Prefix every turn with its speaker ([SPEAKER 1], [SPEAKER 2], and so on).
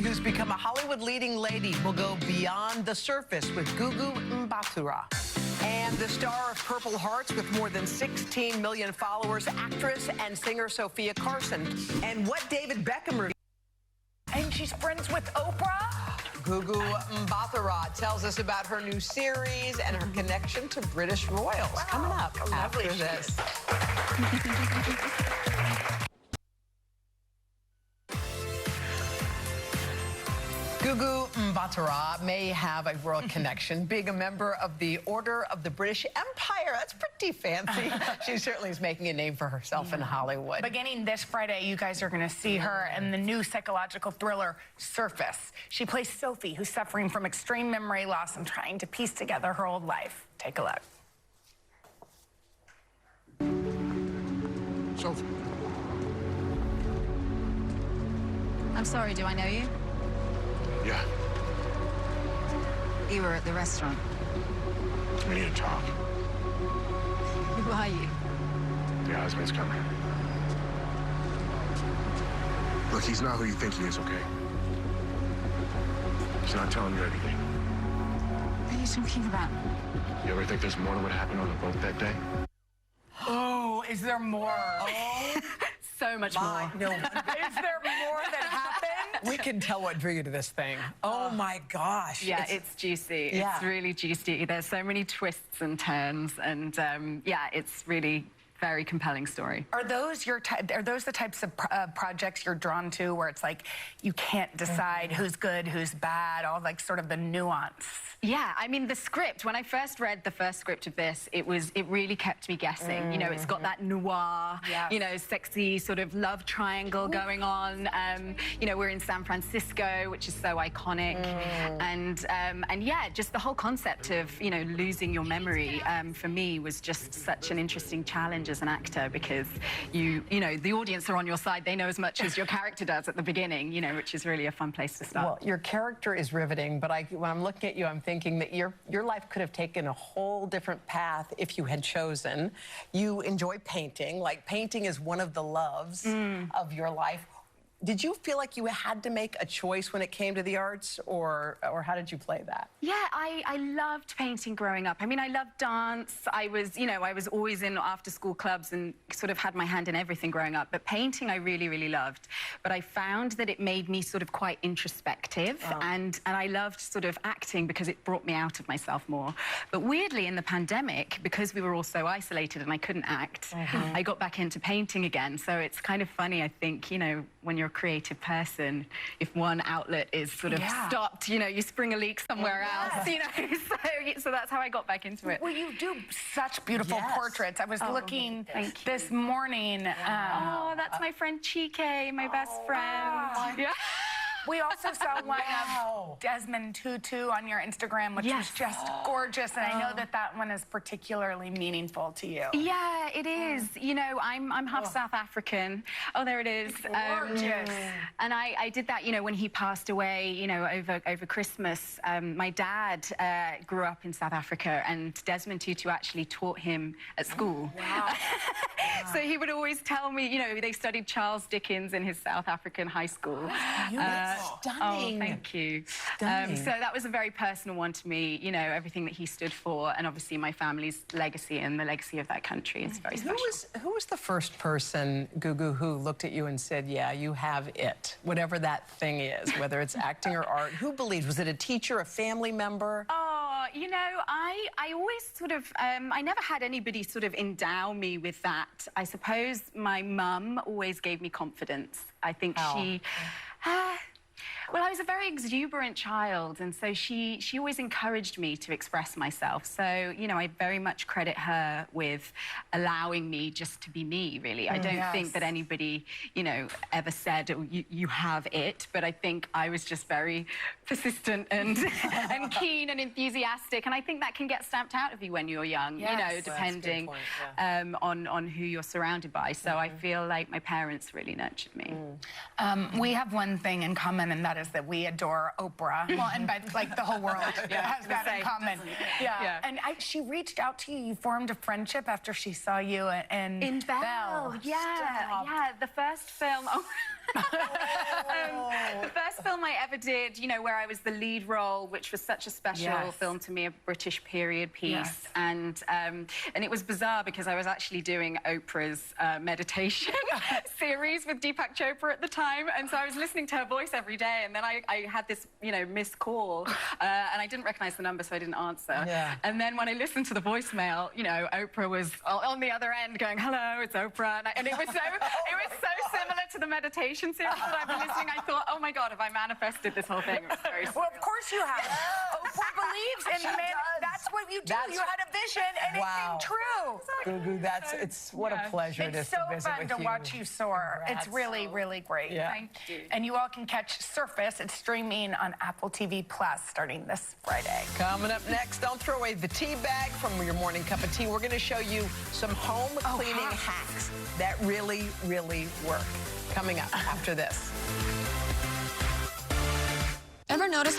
[SPEAKER 1] who's become a Hollywood leading lady, will go beyond the surface with Gugu Mbatha. And the star of Purple Hearts with more than 16 million followers, actress and singer Sophia Carson. And what David Beckham revealed.
[SPEAKER 2] And she's friends with Oprah?
[SPEAKER 1] Gugu Mbatha tells us about her new series and her connection to British royals. Wow. Coming up after this. Gugu Mbatha may have a royal connection, being a member of the Order of the British Empire. That's pretty fancy. She certainly is making a name for herself in Hollywood.
[SPEAKER 2] Beginning this Friday, you guys are going to see her in the new psychological thriller, Surface. She plays Sophie, who's suffering from extreme memory loss and trying to piece together her old life. Take a look.
[SPEAKER 3] Sophie.
[SPEAKER 4] I'm sorry, do I know you?
[SPEAKER 3] Yeah.
[SPEAKER 4] You were at the restaurant.
[SPEAKER 3] We need to talk.
[SPEAKER 4] Who are you?
[SPEAKER 3] Your husband's coming. Look, he's not who you think he is, okay? He's not telling you everything.
[SPEAKER 4] What are you talking about?
[SPEAKER 3] You ever think there's more to what happened on the boat that day?
[SPEAKER 2] Oh, is there more?
[SPEAKER 1] Oh,
[SPEAKER 4] So much more.
[SPEAKER 1] no.
[SPEAKER 2] Is there more that happened?
[SPEAKER 1] We can tell what drew you to this thing. Oh my gosh.
[SPEAKER 5] Yeah, it's juicy.
[SPEAKER 1] Yeah.
[SPEAKER 5] It's really juicy. There's so many twists and turns, and yeah, it's really very compelling story.
[SPEAKER 2] Are those are those the types of projects you're drawn to, where it's like you can't decide who's good, who's bad, all like sort of the nuance?
[SPEAKER 5] Yeah, I mean, the script, when I first read the first script of this, it really kept me guessing. You know, it's got that noir,
[SPEAKER 2] Yes.
[SPEAKER 5] you know, sexy sort of love triangle going on. You know, we're in San Francisco, which is so iconic. And yeah, just the whole concept of, you know, losing your memory, for me, was just such an interesting challenge as an actor, because you know, the audience are on your side. They know as much as your character does at the beginning, you know, which is really a fun place to start.
[SPEAKER 1] Well, your character is riveting, but when I'm looking at you, I'm thinking that your life could have taken a whole different path if you had chosen. You enjoy painting. Like, painting is one of the loves of your life. Did you feel like you had to make a choice when it came to the arts, or how did you play that?
[SPEAKER 5] Yeah, I loved painting growing up. I mean, I loved dance. I was, you know, I was always in after-school clubs and sort of had my hand in everything growing up. But painting I really, really loved. But I found that it made me sort of quite introspective, and I loved sort of acting because it brought me out of myself more. But weirdly, in the pandemic, because we were all so isolated and I couldn't act, I got back into painting again. So it's kind of funny, I think, you know, when you're a creative person, if one outlet is sort of stopped, you know, you spring a leak somewhere else, you know, so that's how I got back into it.
[SPEAKER 2] Well, you do such beautiful portraits. I was looking this morning.
[SPEAKER 5] Oh, that's my friend Chike, my best friend. Yeah.
[SPEAKER 2] We also saw one of Desmond Tutu on your Instagram, which was just gorgeous, and I know that that one is particularly meaningful to you.
[SPEAKER 5] Yeah, it is. You know, I'm half South African. Oh, there it is.
[SPEAKER 2] Gorgeous.
[SPEAKER 5] And I did that, you know, when he passed away, you know, over Christmas. My dad grew up in South Africa, and Desmond Tutu actually taught him at school.
[SPEAKER 2] Wow.
[SPEAKER 5] So he would always tell me, you know, they studied Charles Dickens in his South African high school.
[SPEAKER 1] Stunning.
[SPEAKER 5] Oh, thank you.
[SPEAKER 1] Stunning.
[SPEAKER 5] So that was a very personal one to me, you know, everything that he stood for, and obviously my family's legacy and the legacy of that country is very special.
[SPEAKER 1] Who was the first person, Gugu, who looked at you and said, yeah, you have it, whatever that thing is, whether it's acting or art? Who believed? Was it a teacher, a family member?
[SPEAKER 5] Oh, you know, I always sort of, I never had anybody sort of endow me with that. I suppose my mum always gave me confidence. I think she... Well, I was a very exuberant child, and so she always encouraged me to express myself. So, you know, I very much credit her with allowing me just to be me, really. I don't think that anybody, you know, ever said, oh, you have it, but I think I was just very persistent and and keen and enthusiastic, and I think that can get stamped out of you when you're young, you know, depending on who you're surrounded by. So I feel like my parents really nurtured me.
[SPEAKER 2] We have one thing in common, and that is that we adore Oprah. Well, and by, like, the whole world has that in common. And she reached out to you. You formed a friendship after she saw you in Belle.
[SPEAKER 5] Yeah, the first film. The first film I ever ever did, you know, where I was the lead role, which was such a special film to me, a British period piece. And it was bizarre because I was actually doing Oprah's meditation series with Deepak Chopra at the time. And so I was listening to her voice every day. And then I had this, you know, missed call. And I didn't recognize the number, so I didn't answer. And then when I listened to the voicemail, you know, Oprah was on the other end going, hello, it's Oprah. And it was so similar to the meditation series that I've been listening. I thought, oh my God, have I manifested this whole thing? It was very
[SPEAKER 2] Well, of course you have. Oprah believes in men. That's what you do. You had a vision, and it came true.
[SPEAKER 1] Gugu, it's what a pleasure it is to visit with you.
[SPEAKER 2] It's so fun to watch you soar. It's really, really great.
[SPEAKER 5] Thank you.
[SPEAKER 2] And you all can catch Surface. It's streaming on Apple TV Plus starting this Friday.
[SPEAKER 1] Coming up next, don't throw away the tea bag from your morning cup of tea. We're going to show you some home cleaning hacks that really, really work. Coming up after this.
[SPEAKER 6] Ever notice